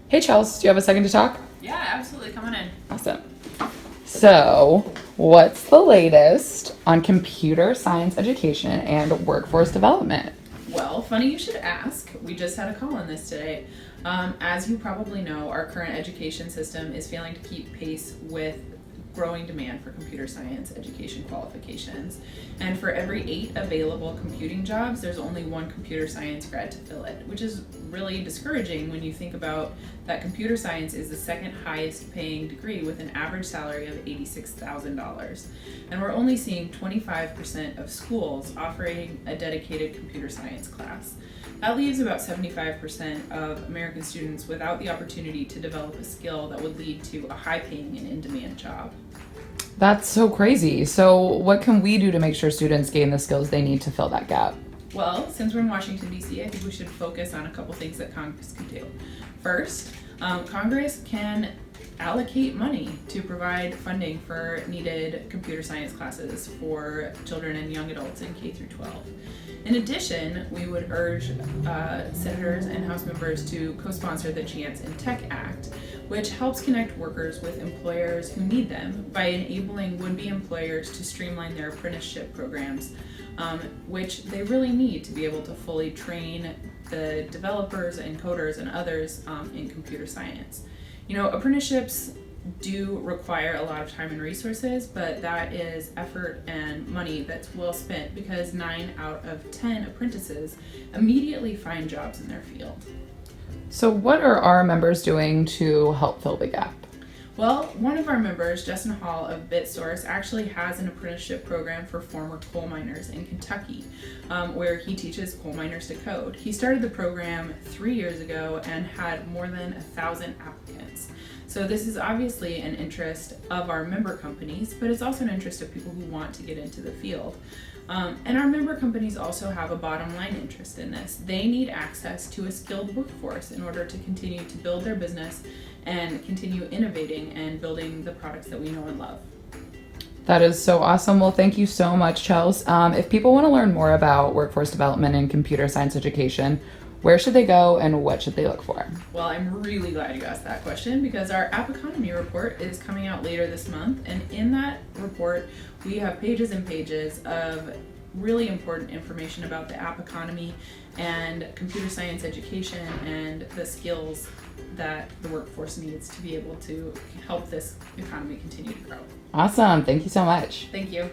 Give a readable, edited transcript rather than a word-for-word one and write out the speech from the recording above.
Hey, Chels, do you have a second to talk? Yeah, absolutely. Come on in. Awesome. So, what's the latest on computer science education and workforce development? Well, funny you should ask. We just had a call on this today. As you probably know, our current education system is failing to keep pace with growing demand for computer science education qualifications. And for every 8 available computing jobs, there's only one computer science grad to fill it, which is really discouraging when you think about that computer science is the second highest paying degree with an average salary of $86,000. And we're only seeing 25% of schools offering a dedicated computer science class. That leaves about 75% of American students without the opportunity to develop a skill that would lead to a high paying and in demand job. That's so crazy. So, what can we do to make sure students gain the skills they need to fill that gap? Well, since we're in Washington, D.C., I think we should focus on a couple things that Congress can do. First, Congress can allocate money to provide funding for needed computer science classes for children and young adults in K through 12. In addition, we would urge senators and House members to co-sponsor the Chance in Tech Act, which helps connect workers with employers who need them by enabling would-be employers to streamline their apprenticeship programs, which they really need to be able to fully train the developers and coders and others in computer science. You know, apprenticeships do require a lot of time and resources, but that is effort and money that's well spent because 9 out of 10 apprentices immediately find jobs in their field. So, what are our members doing to help fill the gap? Well, one of our members, Justin Hall of BitSource, actually has an apprenticeship program for former coal miners in Kentucky, where he teaches coal miners to code. He started the program 3 years ago and had more than 1,000 applicants. So this is obviously an interest of our member companies, but it's also an interest of people who want to get into the field. And our member companies also have a bottom line interest in this. They need access to a skilled workforce in order to continue to build their business and continue innovating and building the products that we know and love. That is so awesome. Well, thank you so much, Chels. If people want to learn more about workforce development and computer science education, where should they go and what should they look for? Well, I'm really glad you asked that question because our App Economy report is coming out later this month. And in that report, we have pages and pages of really important information about the app economy and computer science education and the skills that the workforce needs to be able to help this economy continue to grow. Awesome. Thank you so much. Thank you.